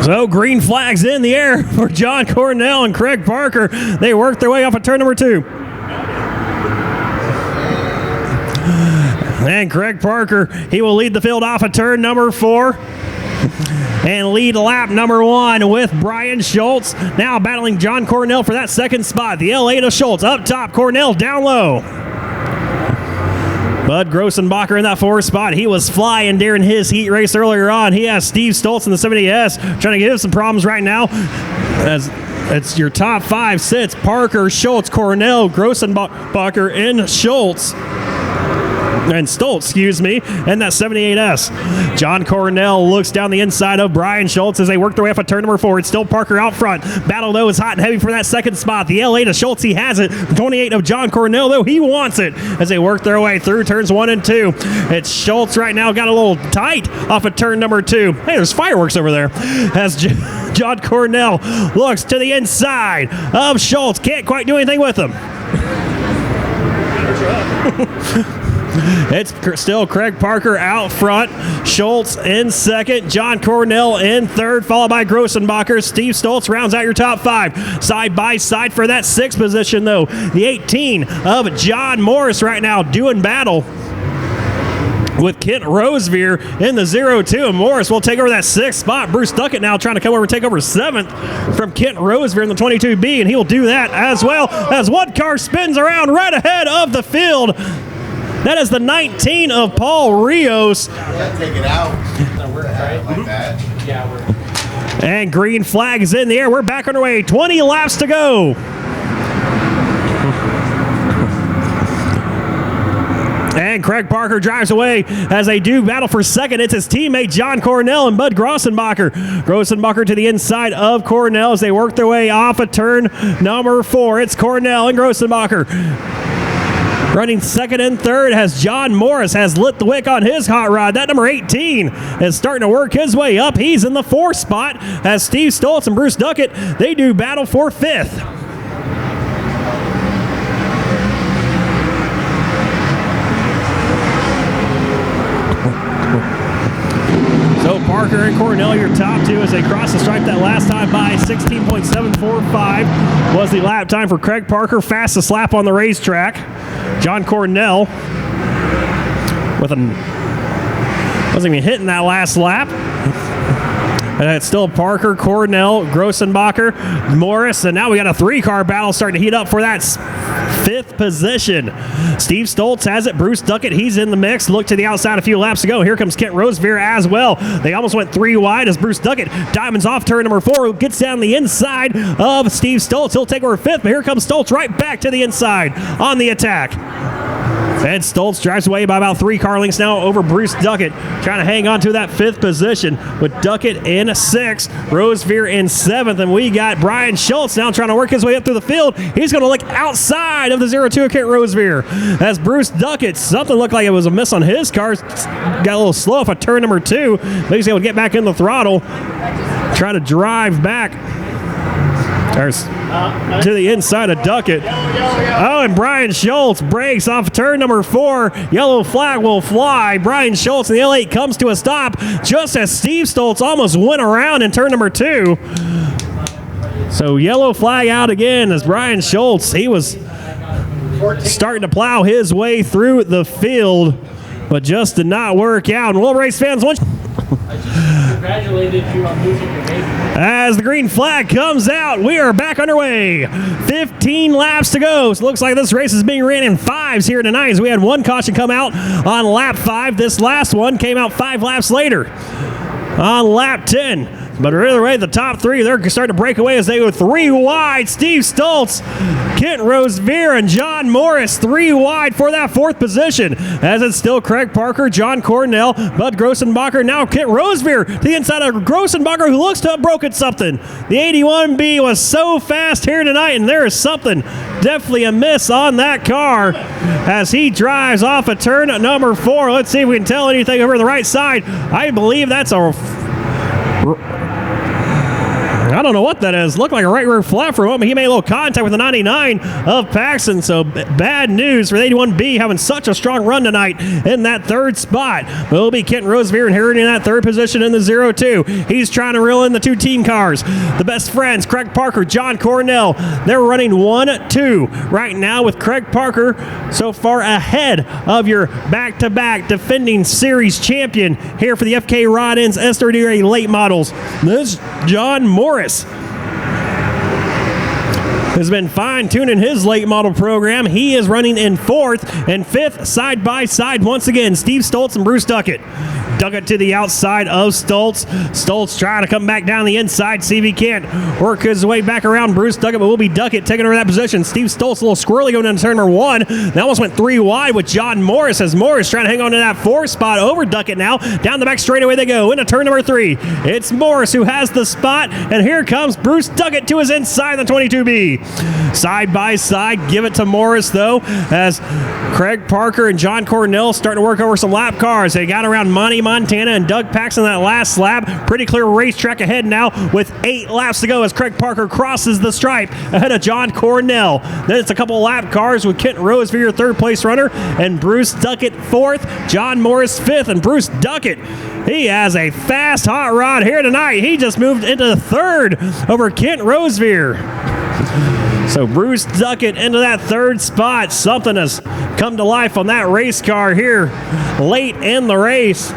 So green flags in the air for John Cornell and Craig Parker. They work their way off of turn number 2. And Craig Parker, he will lead the field off of turn number 4. And lead lap number 1 with Brian Schultz. Now battling John Cornell for that second spot. The L8 of Schultz up top, Cornell down low. Bud Grossenbacher in that 4th spot. He was flying during his heat race earlier on. He has Steve Stoltz in the 70S trying to give him some problems right now. As it's your top 5 sits: Parker, Schultz, Cornell, Grossenbacher, and Schultz. And Stoltz, excuse me, and that 78S. John Cornell looks down the inside of Brian Schultz as they work their way off of turn number 4. It's still Parker out front. Battle, though, is hot and heavy for that second spot. The L8 of Schultz, he has it. The 28 of John Cornell, though, he wants it as they work their way through turns 1 and 2. It's Schultz right now, got a little tight off of turn number 2. Hey, there's fireworks over there. As John Cornell looks to the inside of Schultz. Can't quite do anything with him. It's still Craig Parker out front, Schultz in second, John Cornell in third, followed by Grossenbacher. Steve Stoltz rounds out your top 5. Side by side for that 6th position, though. The 18 of John Morris right now doing battle with Kent Rosevear in the 0-2. And Morris will take over that 6th spot. Bruce Duckett now trying to come over and take over 7th from Kent Rosevear in the 22B, and he will do that as well as one car spins around right ahead of the field. That is the 19 of Paul Rios. Take it out. Like that. And green flag is in the air. We're back underway. 20 laps to go. And Craig Parker drives away as they do battle for second. It's his teammate John Cornell and Bud Grossenbacher. Grossenbacher to the inside of Cornell as they work their way off of turn number 4. It's Cornell and Grossenbacher. Running second and third has John Morris, has lit the wick on his hot rod. That number 18 is starting to work his way up. He's in the 4th spot as Steve Stoltz and Bruce Duckett, they do battle for 5th. So Parker and Cornell, your top 2 as they cross the stripe that last time by 16.745 was the lap time for Craig Parker. Fastest lap on the racetrack. John Cornell wasn't even hitting that last lap. And it's still Parker, Cornell, Grossenbacher, Morris, and now we got a 3-car battle starting to heat up for that 5th position. Steve Stoltz has it. Bruce Duckett, he's in the mix. Look to the outside a few laps ago. Here comes Kent Rosevear as well. They almost went 3 wide as Bruce Duckett diamonds off turn number 4, gets down the inside of Steve Stoltz. He'll take over 5th, but here comes Stoltz right back to the inside on the attack. And Stoltz drives away by about 3 car lengths now over Bruce Duckett, trying to hang on to that 5th position with Duckett in 6th, Rosevear in 7th, and we got Brian Schultz now trying to work his way up through the field. He's going to look outside of the 0-2 of Kent Rosevear as Bruce Duckett, something looked like it was a miss on his car, got a little slow off of turn number 2, but he's able to get back in the throttle, try to drive back to the inside of Duckett. Oh, and Brian Schultz breaks off turn number 4. Yellow flag will fly. Brian Schultz in the L8 comes to a stop just as Steve Stoltz almost went around in turn number 2. So yellow flag out again as Brian Schultz, he was starting to plow his way through the field, but just did not work out. And Will Race fans, once congratulated you on losing your baby. As the green flag comes out, we are back underway. 15 laps to go. So it looks like this race is being ran in 5s here tonight as we had 1 caution come out on lap 5. This last one came out 5 laps later on lap 10. But either way, the top 3, they're starting to break away as they go 3 wide. Steve Stoltz, Kent Rosevear, and John Morris 3 wide for that 4th position. As it's still Craig Parker, John Cornell, Bud Grossenbacher, now Kent Rosevear to the inside of Grossenbacher, who looks to have broken something. The 81B was so fast here tonight, and there is something definitely amiss on that car as he drives off of turn number 4. Let's see if we can tell anything over the right side. I believe that's a... I don't know what that is. Looked like a right rear flat for a moment. He made a little contact with the 99 of Paxton. So bad news for the 81B having such a strong run tonight in that third spot. Will be Kent Rosevear inheriting that third position in the 0-2. He's trying to reel in the two team cars. The best friends, Craig Parker, John Cornell. They're running 1-2 right now with Craig Parker so far ahead of your back-to-back defending series champion here for the FK Rod-Ins SWDRA late models. This John Morris has been fine-tuning his late model program. He is running in fourth and fifth side by side once again. Steve Stoltz and Bruce Duckett. Duckett to the outside of Stoltz. Stoltz trying to come back down the inside, see if he can't work his way back around Bruce Duckett, but will be Duckett taking over that position. Steve Stoltz a little squirrely going into turn number one. They almost went three wide with John Morris as Morris trying to hang on to that fourth spot over Duckett now. Down the back straightaway they go into turn number three. It's Morris who has the spot, and here comes Bruce Duckett to his inside the 22B. Side by side, give it to Morris though, as Craig Parker and John Cornell starting to work over some lap cars. They got around Monty Montana and Doug Paxton that last lap. Pretty clear racetrack ahead now with 8 laps to go as Craig Parker crosses the stripe ahead of John Cornell. Then it's a couple lap cars with Kent Rosevear, third place runner, and Bruce Duckett fourth, John Morris fifth, and Bruce Duckett, he has a fast hot rod here tonight. He just moved into third over Kent Rosevear. So Bruce Duckett into that third spot. Something has come to life on that race car here late in the race.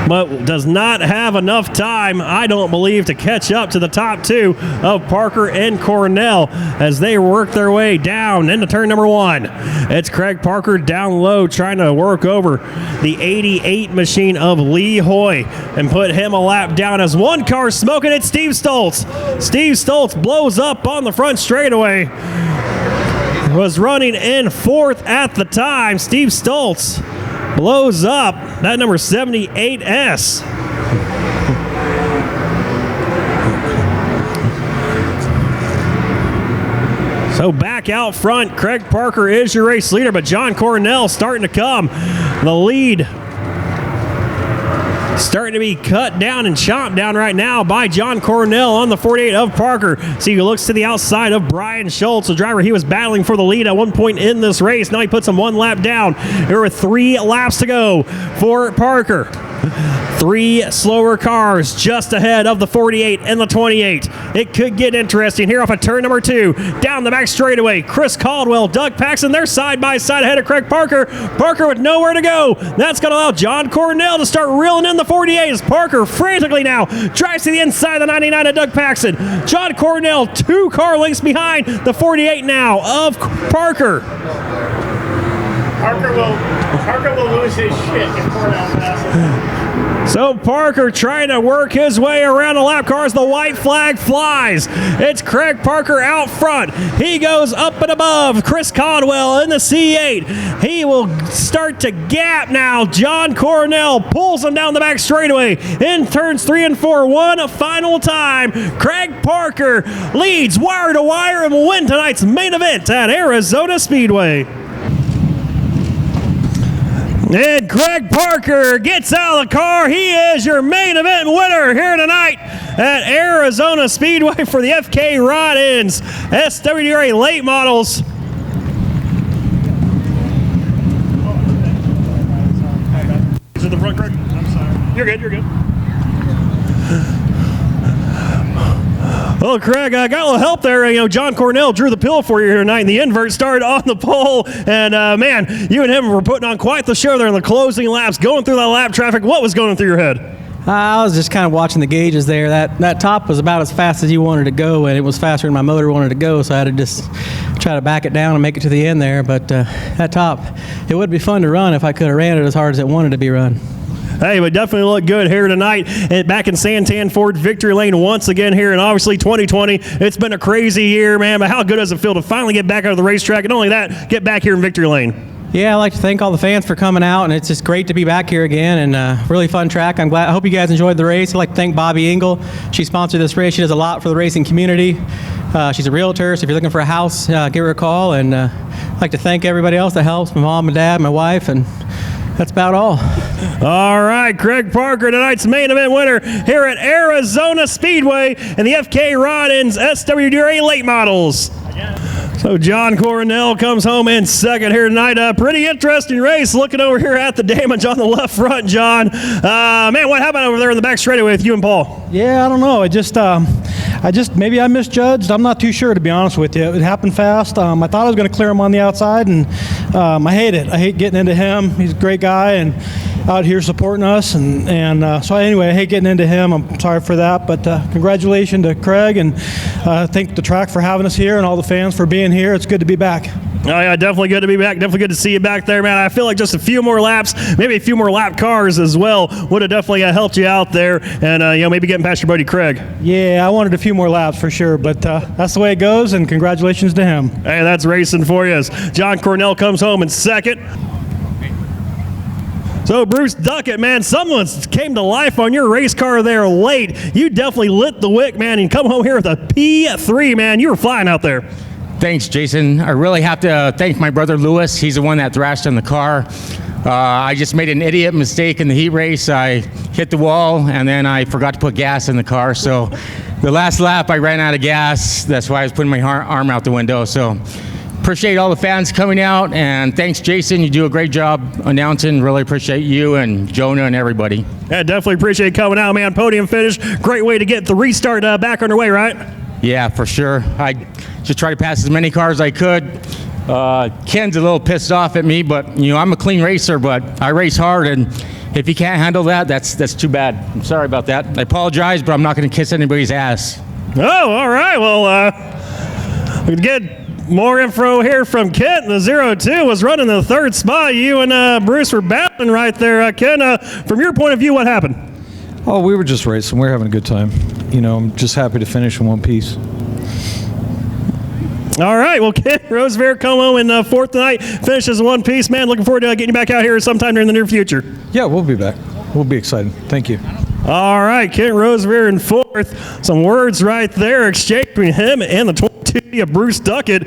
But does not have enough time, I don't believe, to catch up to the top two of Parker and Cornell as they work their way down into turn number one. It's Craig Parker down low trying to work over the 88 machine of Lee Hoy and put him a lap down as one car smoking. It's Steve Stoltz. Steve Stoltz blows up on the front straightaway. Was running in fourth at the time. Steve Stoltz blows up that number 78S. So back out front, Craig Parker is your race leader, but John Cornell starting to come. The lead starting to be cut down and chomped down right now by John Cornell on the 48 of Parker. See, he looks to the outside of Brian Schultz, the driver he was battling for the lead at one point in this race. Now he puts him one lap down. There were 3 laps to go for Parker. 3 slower cars just ahead of the 48 and the 28. It could get interesting here off of turn number 2. Down the back straightaway, Chris Caldwell, Doug Paxton, they're side by side ahead of Craig Parker. Parker with nowhere to go. That's going to allow John Cornell to start reeling in the 48 as Parker frantically now drives to the inside of the 99 of Doug Paxton. John Cornell 2 car lengths behind the 48 now of Parker. Parker will lose his shit if Cornell passes. So Parker trying to work his way around the lap cars. The white flag flies. It's Craig Parker out front. He goes up and above Chris Caldwell in the C8. He will start to gap now. John Cornell pulls him down the back straightaway in turns 3 and 4. One final time. Craig Parker leads wire to wire and will win tonight's main event at Arizona Speedway. And Craig Parker gets out of the car. He is your main event winner here tonight at Arizona Speedway for the FK Rod-Ins SWDRA late models. Is it the front, Craig? I'm sorry. You're good. Well, Craig, I got a little help there. John Cornell drew the pill for you here tonight, and the invert started on the pole. And, man, you and him were putting on quite the show there in the closing laps, going through that lap traffic. What was going through your head? I was just kind of watching the gauges there. That top was about as fast as you wanted to go, and it was faster than my motor wanted to go, so I had to just try to back it down and make it to the end there. But that top, it would be fun to run if I could have ran it as hard as it wanted to be run. Hey, but definitely look good here tonight back in Santan Ford Victory Lane once again here, and obviously 2020. It's been a crazy year, man, but how good does it feel to finally get back out of the racetrack, and not only that, get back here in Victory Lane? Yeah, I'd like to thank all the fans for coming out, and it's just great to be back here again, and really fun track. I hope you guys enjoyed the race. I'd like to thank Bobbie Engle. She sponsored this race. She does a lot for the racing community. She's a realtor, so if you're looking for a house, give her a call, and I'd like to thank everybody else that helps, my mom, my dad, my wife, and that's about all. All right, Craig Parker, tonight's main event winner here at Arizona Speedway and the FK Rod-Ins SWDRA late models. So John Coronel comes home in second here tonight. A pretty interesting race. Looking over here at the damage on the left front, John. Man, what happened over there in the back straightaway with you and Paul? Yeah, I don't know. Maybe I misjudged. I'm not too sure, to be honest with you. It happened fast. I thought I was going to clear him on the outside, and I hate it. I hate getting into him. He's a great guy and out here supporting us. So anyway, I hate getting into him. I'm sorry for that. But congratulations to Craig, and thank the track for having us here and all the fans for being here. It's good to be back. Oh, yeah, definitely good to be back. Definitely good to see you back there, man. I feel like just a few more laps, maybe a few more lap cars as well, would have definitely helped you out there and, maybe getting past your buddy Craig. Yeah, I wanted a few more laps for sure, but that's the way it goes, and congratulations to him. Hey, that's racing for you as John Cornell comes home in second. So, Bruce Duckett, man, someone came to life on your race car there late. You definitely lit the wick, man, and come home here with a P3, man. You were flying out there. Thanks, Jason. I really have to thank my brother Lewis. He's the one that thrashed on the car. I just made an idiot mistake in the heat race. I hit the wall, and then I forgot to put gas in the car. So the last lap, I ran out of gas. That's why I was putting my arm out the window. So appreciate all the fans coming out, and thanks, Jason. You do a great job announcing. Really appreciate you and Jonah and everybody. Yeah, definitely appreciate coming out, man. Podium finish. Great way to get the restart back underway, right? Yeah, for sure. I just tried to pass as many cars as I could. Ken's a little pissed off at me, but I'm a clean racer, but I race hard, and if he can't handle that, that's too bad. I'm sorry about that. I apologize, but I'm not going to kiss anybody's ass. Oh, all right. Well, we get more info here from Kent. The 02 was running the third spot. You and Bruce were battling right there. Ken, from your point of view, what happened? Oh, we were just racing. We were having a good time. I'm just happy to finish in one piece. All right. Well, Ken Rosevear come home in fourth tonight, finishes in one piece. Man, looking forward to getting you back out here sometime during the near future. Yeah, we'll be back. We'll be excited. Thank you. All right. Ken Rosevear in fourth. Some words right there exchanged between him and the 22 of Bruce Duckett.